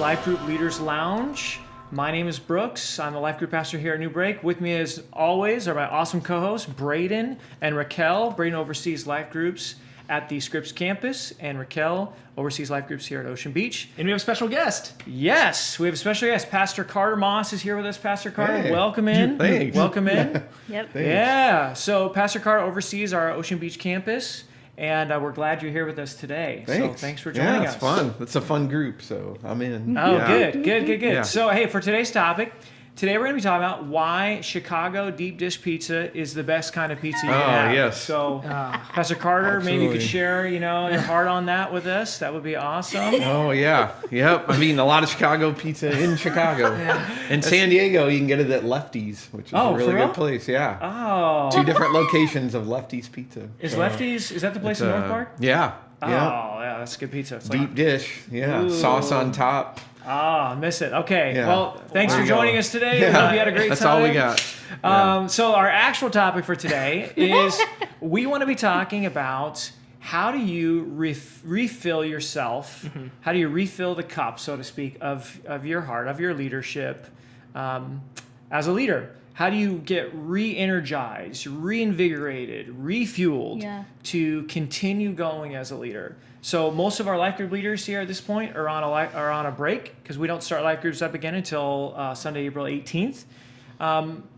Life Group Leaders Lounge. My name is Brooks. I'm the Life Group Pastor here at Newbreak. With me, as always, are my awesome co-hosts, Braden and Raquel. Braden oversees life groups at the Scripps campus, and Raquel oversees life groups here at Ocean Beach. And we have a special guest. Yes, we have a special guest. Pastor Carter Moss is here with us. Pastor Carter, Hey. welcome in. Thanks. Welcome in. Yep. Thanks. Yeah, so Pastor Carter oversees our Ocean Beach campus, and we're glad you're here with us today. Thanks. So thanks for joining us. Yeah, it's fun. It's a fun group, so I'm in. Oh, Yeah. good. Yeah. So, hey, for today's topic, today we're going to be talking about why Chicago deep dish pizza is the best kind of pizza you can have. Yes. So, Pastor Carter, maybe you could Absolutely. share, your heart on that with us. That would be awesome. Oh, yeah. Yep. I mean, a lot of Chicago pizza in Chicago. In San Diego, you can get it at Lefty's, which is Oh, a really for real? good place. Yeah. Oh, Two different locations of Lefty's pizza. is Lefty's? Is that the place It's, in North Park? Yeah. Oh, Yeah. yeah, that's good pizza. It's Deep dish. Yeah. Ooh. Sauce on top. I miss it. Okay. Yeah. Well, thanks There for you go. joining us today. Yeah. We hope you had a great That's time. all we got. Yeah. So our actual topic for today is we want to be talking about how do you refill yourself? Mm-hmm. How do you refill the cup, so to speak, of your heart, of your leadership as a leader? How do you get re-energized, reinvigorated, refueled Yeah. to continue going as a leader? So most of our life group leaders here at this point are on a break because we don't start life groups up again until Sunday, April 18th.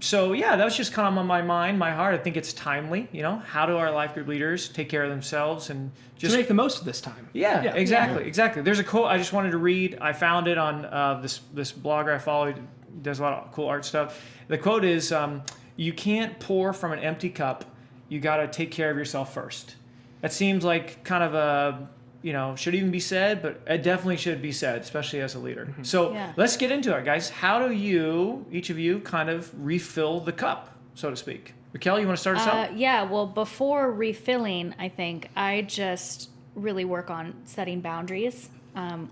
So yeah, that was just kind of on my mind, my heart. I think it's timely. How do our life group leaders take care of themselves and just To make the most of this time. yeah, exactly. There's a quote I just wanted to read. I found it on this blogger I follow. He does a lot of cool art stuff. The quote is, "You can't pour from an empty cup. You got to take care of yourself first." That seems like kind of a should even be said, but it definitely should be said, especially as a leader. So Yeah. let's get into it, guys. How do each of you, kind of refill the cup, so to speak? Raquel, you want to start us out? Yeah, well, before refilling, I think I just really work on setting boundaries.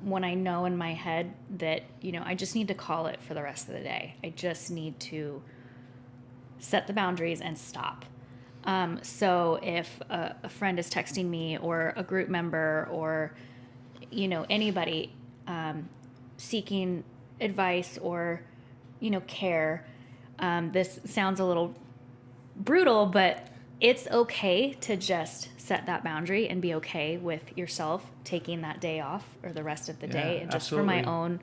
When I know in my head that, I just need to call it for the rest of the day. I just need to set the boundaries and stop. So if a friend is texting me or a group member or, anybody seeking advice or, care, this sounds a little brutal, but it's okay to just set that boundary and be okay with yourself taking that day off or the rest of the day. And just for my absolutely. own,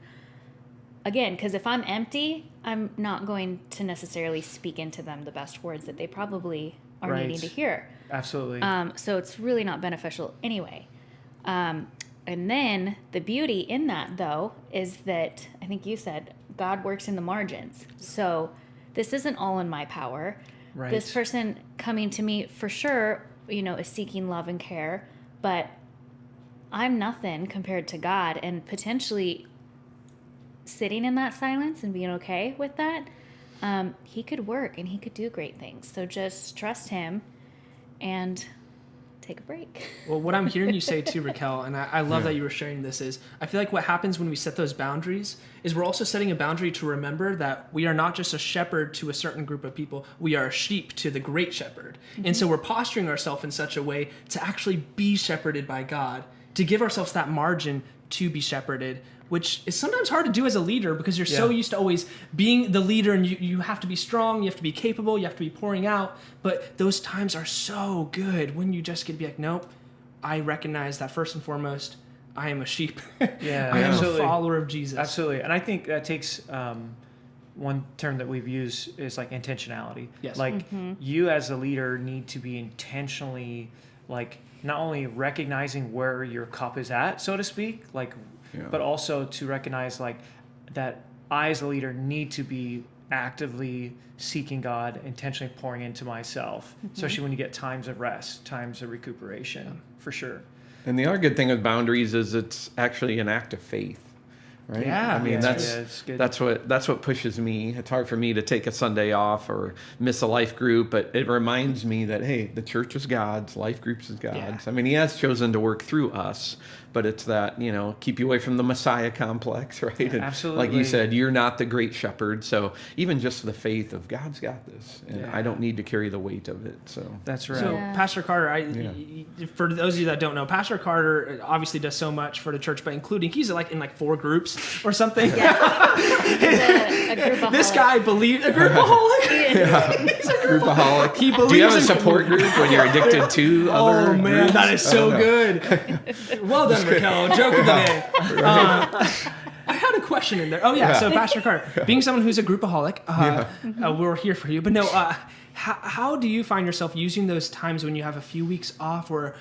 again, because if I'm empty, I'm not going to necessarily speak into them the best words that they probably are Right. needing to hear. Absolutely. So it's really not beneficial anyway. And then the beauty in that, though, is that I think you said God works in the margins. So this isn't all in my power. Right. This person coming to me for sure, is seeking love and care, but I'm nothing compared to God, and potentially sitting in that silence and being okay with that, he could work and he could do great things. So just trust him and take a break. Well, what I'm hearing you say too, Raquel, and I love that you were sharing this, is I feel like what happens when we set those boundaries is we're also setting a boundary to remember that we are not just a shepherd to a certain group of people. We are a sheep to the great shepherd. And so we're posturing ourselves in such a way to actually be shepherded by God, to give ourselves that margin to be shepherded, which is sometimes hard to do as a leader because you're so Yeah. used to always being the leader, and you have to be strong, you have to be capable, you have to be pouring out. But those times are so good when you just get to be like, nope, I recognize that first and foremost, I am a sheep. Yeah, I am absolutely. a follower of Jesus. Absolutely. And I think that takes one term that we've used is like intentionality. Yes. Like you as a leader need to be intentionally like not only recognizing where your cup is at, so to speak, like, Yeah. but also to recognize like that I as a leader need to be actively seeking God, intentionally pouring into myself, especially when you get times of rest, times of recuperation, for sure. And the other good thing with boundaries is it's actually an act of faith, right? Yeah, I mean, yeah, it's good. that's what pushes me. It's hard for me to take a Sunday off or miss a life group, but it reminds me that, hey, the church is God's, life groups is God's. Yeah. I mean, he has chosen to work through us, but it's that, keep you away from the Messiah complex, right? And absolutely. like you said, you're not the great shepherd. So even just the faith of God's got this, and I don't need to carry the weight of it. So that's right. So Pastor Carter, for those of you that don't know, Pastor Carter obviously does so much for the church, but including he's in 4 groups or something. Yeah. He's a groupaholic. This guy believes a groupaholic. He's a groupaholic. He believes Do you have a in support group when you're addicted to other Oh man, groups? that is so good. Well done, Raquel. Joke of the day. I had a question in there. Oh yeah. So Pastor Carter, being someone who's a groupaholic, we're here for you. But no, how do you find yourself using those times when you have a few weeks off or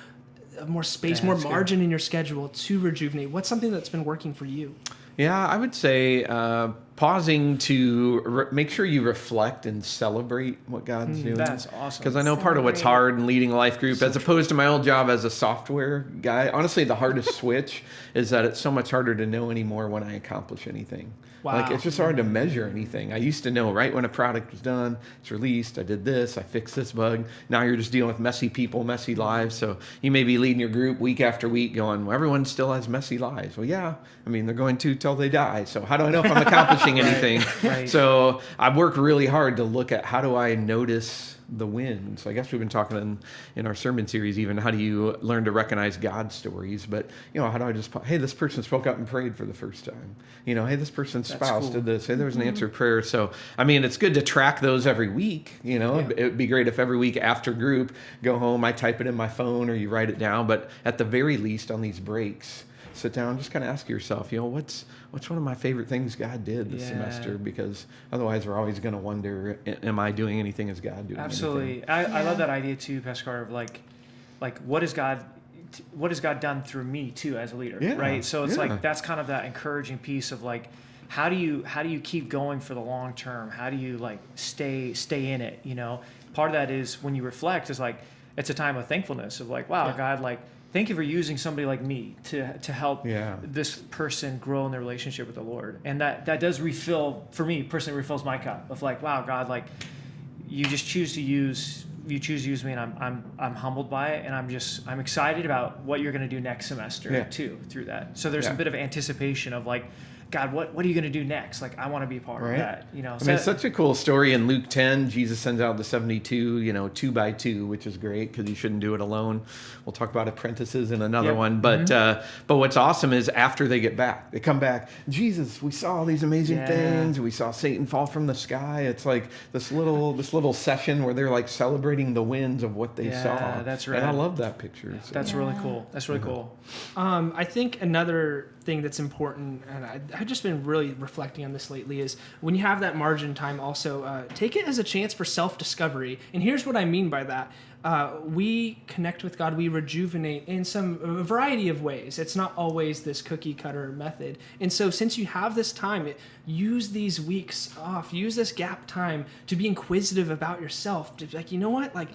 more space, more margin in your schedule to rejuvenate? What's something that's been working for you? Yeah, I would say pausing to make sure you reflect and celebrate what God's doing. That's awesome. Because I know part of what's hard in leading a life group, as opposed to my old job as a software guy, honestly, the hardest switch is that it's so much harder to know anymore when I accomplish anything. Wow. Like, it's just hard to measure anything. I used to know right when a product was done, it's released, I did this, I fixed this bug. Now you're just dealing with messy people, messy lives. So you may be leading your group week after week going, well, everyone still has messy lives. Well, yeah, I mean, they're going to till they die. So how do I know if I'm accomplishing anything? Right. So I work really hard to look at how do I notice the win. So I guess we've been talking in our sermon series, even how do you learn to recognize God's stories? But, how do I just, hey, this person spoke up and prayed for the first time. Hey, this person's spouse did this. Hey, there was an answered prayer. So, I mean, it's good to track those every week. It would be great if every week after group, go home, I type it in my phone or you write it down. But at the very least on these breaks, sit down, just kind of ask yourself, what's one of my favorite things God did this semester? Because otherwise we're always going to wonder, am I doing anything as God doing Absolutely. anything? I love that idea too, Pastor Carter, of like what has God done through me too as a leader, right? So it's like, that's kind of that encouraging piece of like, how do you keep going for the long term? How do you like stay in it? Part of that is when you reflect is like, it's a time of thankfulness of like, wow, God, like, thank you for using somebody like me to help this person grow in their relationship with the Lord. And that does refill, for me personally, refills my cup of like, wow, God, like you just choose to use me, and I'm humbled by it, and I'm excited about what you're going to do next semester too through that. So there's a bit of anticipation of like, God, what are you going to do next? Like, I want to be a part of that. I mean, it's such a cool story. In Luke 10, Jesus sends out the 72, 2 by 2, which is great because you shouldn't do it alone. We'll talk about apprentices in another one. But but what's awesome is after they get back, they come back. Jesus, we saw all these amazing things. We saw Satan fall from the sky. It's like this little session where they're like celebrating the wins of what they saw. That's right. And I love that picture. So. That's really cool. That's really cool. I think another thing that's important, and I've just been really reflecting on this lately, is when you have that margin time, also take it as a chance for self-discovery. And here's what I mean by that. We connect with God, we rejuvenate in a variety of ways. It's not always this cookie cutter method. And so since you have this time, use these weeks off, use this gap time to be inquisitive about yourself. To be like,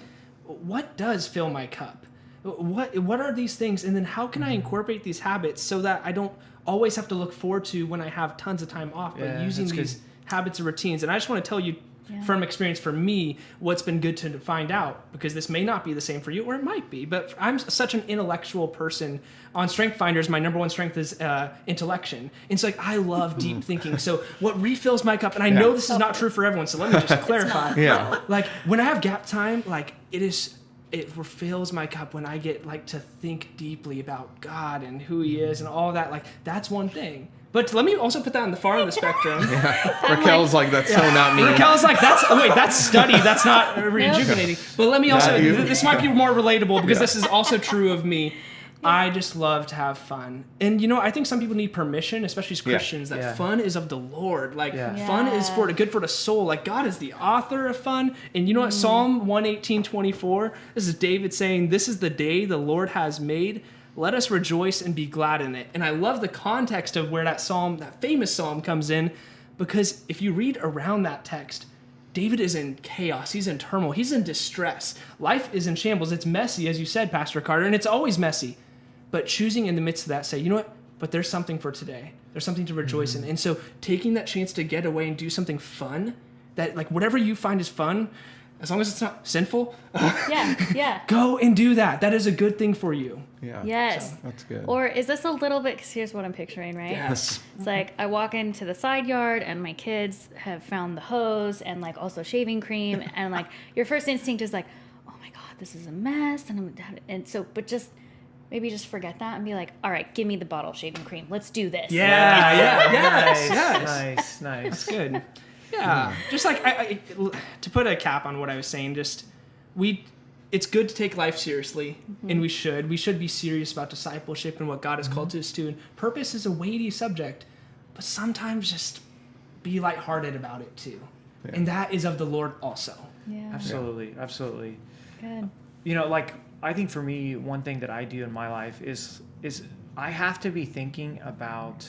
what does fill my cup? What are these things? And then how can I incorporate these habits so that I don't always have to look forward to when I have tons of time off, but using these habits and routines. And I just want to tell you from experience for me, what's been good to find out, because this may not be the same for you, or it might be, but I'm such an intellectual person. On Strength Finders, my number one strength is intellection. And so I love deep thinking. So what refills my cup, and I know this is not true for everyone, so let me just clarify. Like when I have gap time, like it refills my cup when I get like to think deeply about God and who He is and all that. Like that's one thing. But let me also put that on the far end of the spectrum. Raquel's like, that's so not me. Raquel's like, that's study. That's not rejuvenating. But let me also, this might be more relatable because this is also true of me. I just love to have fun. And, I think some people need permission, especially as Christians, that fun is of the Lord. Like, fun is good for the soul. Like, God is the author of fun. And you know what? Psalm 118:24, this is David saying, "This is the day the Lord has made. Let us rejoice and be glad in it." And I love the context of where that famous psalm comes in, because if you read around that text, David is in chaos. He's in turmoil. He's in distress. Life is in shambles. It's messy, as you said, Pastor Carter, and it's always messy. But choosing in the midst of that, say, you know what? But there's something for today. There's something to rejoice in. And so taking that chance to get away and do something fun, that like whatever you find is fun, as long as it's not sinful, Yeah. go and do that. That is a good thing for you. Yeah. Yes. That's good. Or is this a little bit, because here's what I'm picturing, right? Yes. It's like I walk into the side yard and my kids have found the hose and like also shaving cream. And like your first instinct is like, oh my God, this is a mess. And so, but just maybe just forget that and be like, all right, give me the bottle of shaving cream. Let's do this. Nice. That's good. Yeah. Just like I to put a cap on what I was saying, it's good to take life seriously, and we should be serious about discipleship and what God has called us to. And purpose is a weighty subject, but sometimes just be lighthearted about it too. Yeah. And that is of the Lord also. Yeah. Absolutely. Good. You know, like I think for me, one thing that I do in my life is I have to be thinking about,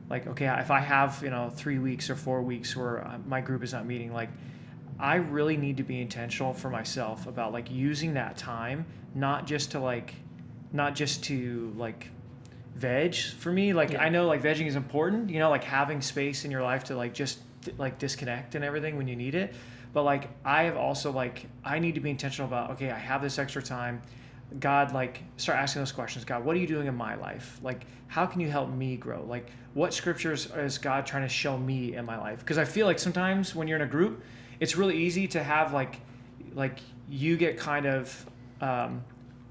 like, okay, if I have 3 weeks or 4 weeks where my group is not meeting, like, I really need to be intentional for myself about like using that time, not just to veg for me. Like, I know like vegging is important, like having space in your life to like just like disconnect and everything when you need it. But like, I have also like, I need to be intentional about, okay, I have this extra time. God, like, start asking those questions. God, what are you doing in my life? Like, how can you help me grow? Like, what scriptures is God trying to show me in my life? Because I feel like sometimes when you're in a group, it's really easy to have like you get kind of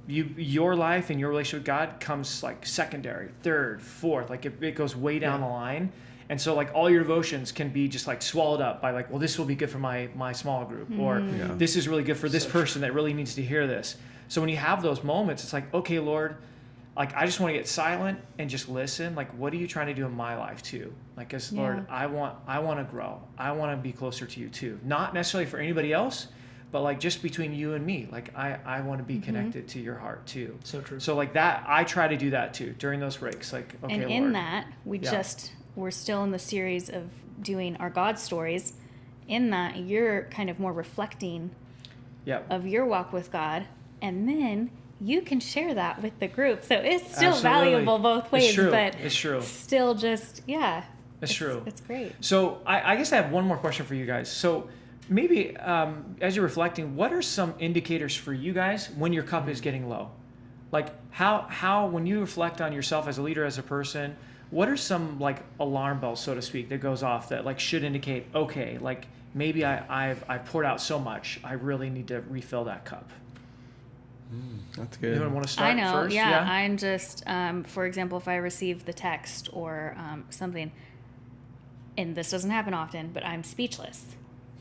your life and your relationship with God comes like secondary, third, fourth, like it goes way down the line. And so like all your devotions can be just like swallowed up by like, well, this will be good for my small group, or this is really good for this person that really needs to hear this. So when you have those moments, it's like, okay, Lord, like I just want to get silent and just listen. Like, what are you trying to do in my life too? Like, as Lord, I want to grow. I want to be closer to you too. Not necessarily for anybody else, but like just between you and me. Like I want to be connected to your heart too. So true. So like that, I try to do that too during those breaks. Like, okay, and Lord. in that, we're still in the series of doing our God stories. In that, you're kind of more reflecting of your walk with God, and then you can share that with the group. So it's still valuable both ways, but it's true. Still just, it's true. It's great. So I guess I have one more question for you guys. So maybe as you're reflecting, what are some indicators for you guys when your cup is getting low? Like how when you reflect on yourself as a leader, as a person, what are some like alarm bells, so to speak, that goes off that like should indicate, okay, like maybe I've poured out so much, I really need to refill that cup? That's good. Anyone want to start I know, first? I'm just, for example, if I receive the text or something, and this doesn't happen often, but I'm speechless.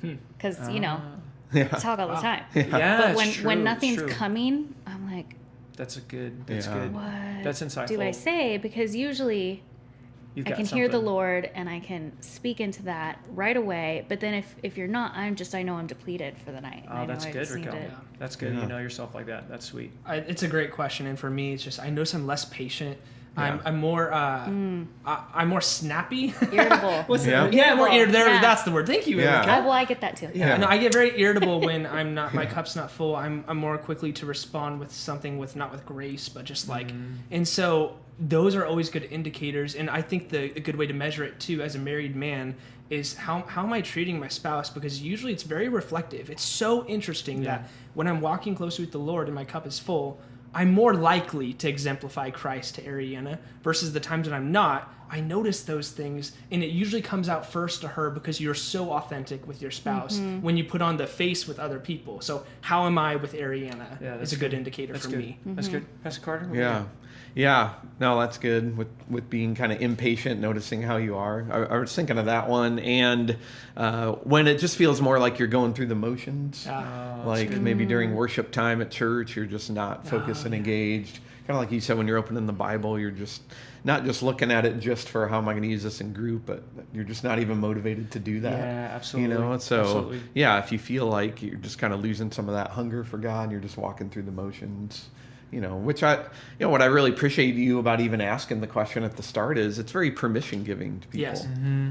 Because, talk all the time. Yeah, but when nothing's coming, I'm like, that's good. What that's insightful. Do I say? Because usually I can hear the Lord and I can speak into that right away. But then if you're not, I know I'm depleted for the night. Oh, that's good, Raquel. That's good. You know yourself like that. That's sweet. It's a great question, and for me, it's just I notice I'm less patient. Yeah. I'm more snappy. Irritable. More irritable. That's the word. Thank you. Yeah. Well, I get that too. Yeah. No, I get very irritable when I'm not. My cup's not full. I'm more quickly to respond with something not with grace, but just like. And so those are always good indicators. And I think a good way to measure it too, as a married man, is how am I treating my spouse? Because usually it's very reflective. It's so interesting that when I'm walking closely with the Lord and my cup is full, I'm more likely to exemplify Christ to Ariana versus the times that I'm not. I notice those things, and it usually comes out first to her because you're so authentic with your spouse when you put on the face with other people. So how am I with Ariana? It's a good indicator for me. That's good. Pastor Carter? Yeah. No, that's good with being kind of impatient, noticing how you are. I was thinking of that one. And when it just feels more like you're going through the motions, like maybe during worship time at church, you're just not focused and engaged. Kind of like you said, when you're opening the Bible, you're just not just looking at it just for how am I going to use this in group, but you're just not even motivated to do that. Yeah, absolutely. So absolutely. If you feel like you're just kind of losing some of that hunger for God, and you're just walking through the motions. Which what I really appreciate you about even asking the question at the start is it's very permission giving to people. Yes.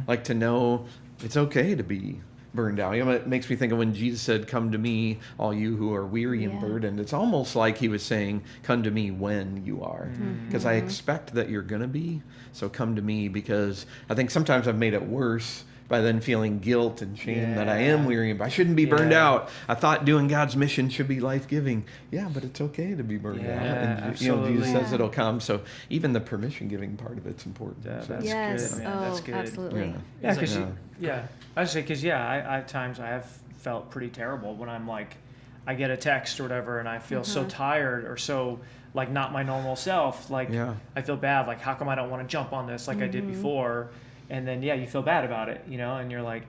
Like to know it's okay to be burned out. It makes me think of when Jesus said, "Come to me, all you who are weary and burdened." It's almost like he was saying, "Come to me when you are," because I expect that you're gonna be. So come to me, because I think sometimes I've made it worse by then feeling guilt and shame that I Yeah. am weary. I shouldn't be burned Yeah. out. I thought doing God's mission should be life-giving. Yeah, but it's okay to be burned Yeah, out. And absolutely. Jesus says Yeah. it'll come. So even the permission-giving part of it's important. Yeah, So, that's Yes. good, man. Oh, That's good. absolutely. yeah. Yeah, It's because like- I would say because I at times I have felt pretty terrible when I'm like, I get a text or whatever, and I feel so tired or so like not my normal self. Like Yeah. I feel bad. Like how come I don't want to jump on this like I did before? And then you feel bad about it, and you're like,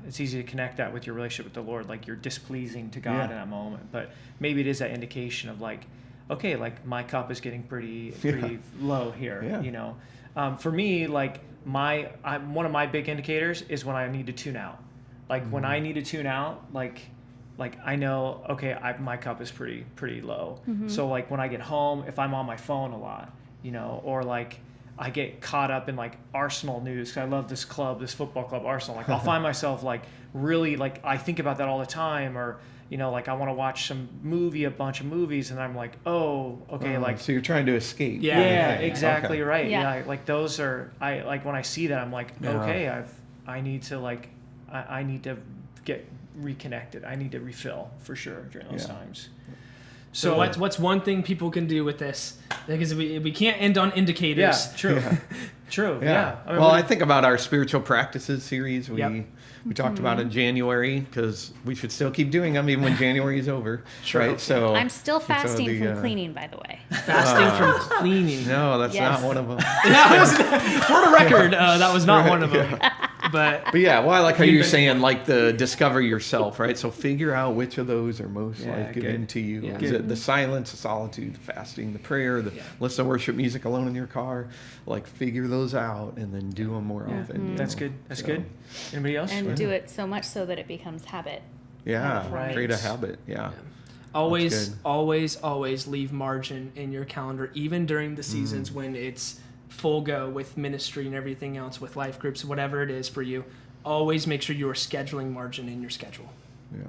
it's easy to connect that with your relationship with the Lord. Like you're displeasing to God Yeah. in that moment, but maybe it is that indication of like, okay, like my cup is getting pretty low here. Yeah. For me, like one of my big indicators is when I need to tune out. Like when I need to tune out, like I know, okay, my cup is pretty low. So like when I get home, if I'm on my phone a lot, or like I get caught up in like Arsenal news, 'cause I love this football club, Arsenal. Like I'll find myself like really like I think about that all the time, or like I want to watch a bunch of movies, and I'm like, oh, okay, like so you're trying to escape. Yeah. yeah, Okay. exactly right. Yeah. Yeah, like those are I like when I see that I'm like, Yeah. okay, I need to like I need to get reconnected. I need to refill for sure during those Yeah. times. So what's one thing people can do with this? Because we can't end on indicators. Yeah, true. True. Yeah. I mean, Well, I think about our spiritual practices series. Yep. We talked about in January, because we should still keep doing them even when January is over. Sure. Right. So I'm still fasting the, from cleaning, by the way. Fasting from cleaning. No, that's Yes. not one of them. For the record, that was not one of them. But But yeah, well, I like how you're been- saying like the discover yourself, right? So figure out which of those are most Yeah, life-giving good. to you. Yeah. Is it the silence, the solitude, the fasting, the prayer, the listen to worship music alone in your car? Like figure those out and then do them more often. you that's know? good. That's So, good. Anybody else? And do it so much so that it becomes habit. Yeah, Right. create a habit. Yeah. always, good. always leave margin in your calendar, even during the seasons when it's full go with ministry and everything else, with life groups, whatever it is for you. Always make sure you are scheduling margin in your schedule.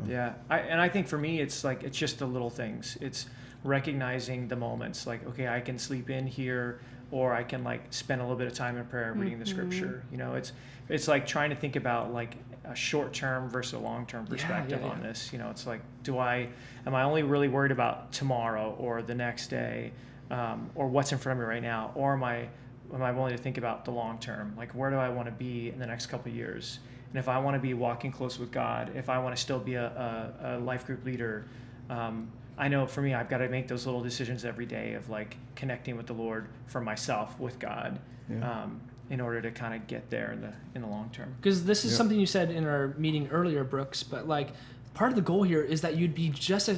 Yeah. Yeah, I think for me, it's like it's just the little things. It's recognizing the moments. Like, okay, I can sleep in here, or I can like spend a little bit of time in prayer, reading the scripture. It's like trying to think about like a short term versus a long term perspective yeah. on this. It's like, am I only really worried about tomorrow or the next day, or what's in front of me right now, or am I willing to think about the long term? Like, where do I want to be in the next couple of years? And if I want to be walking close with God, if I want to still be a life group leader, I know for me, I've got to make those little decisions every day of like connecting with the Lord for myself with God, in order to kind of get there in the long term. Because this is something you said in our meeting earlier, Brooks, but like part of the goal here is that you'd be just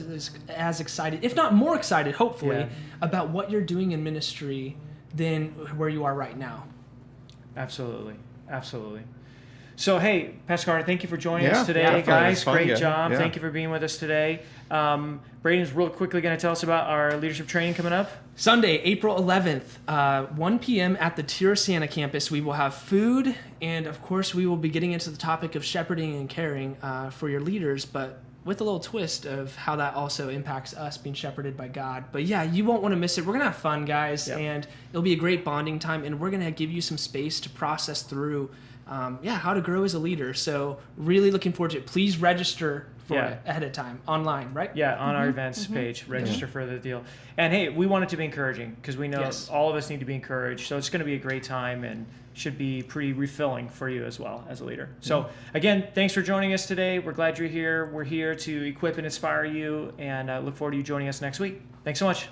as excited, if not more excited, hopefully, about what you're doing in ministry than where you are right now. Absolutely. So, hey, Pastor Carter, thank you for joining us today, fun. It was guys. fun, Great yeah. job. Yeah. Thank you for being with us today. Braden's real quickly going to tell us about our leadership training coming up. Sunday, April 11th, 1 p.m. at the Tirisana campus. We will have food, and of course, we will be getting into the topic of shepherding and caring for your leaders, but with a little twist of how that also impacts us being shepherded by God. But yeah, you won't want to miss it. We're going to have fun, guys, and it'll be a great bonding time, and we're going to give you some space to process through how to grow as a leader. So really looking forward to it. Please register for it ahead of time online, right? Yeah, on our events page, register for the deal. And hey, we want it to be encouraging because we know all of us need to be encouraged. So it's going to be a great time and should be pretty refilling for you as well as a leader. So again, thanks for joining us today. We're glad you're here. We're here to equip and inspire you, and look forward to you joining us next week. Thanks so much.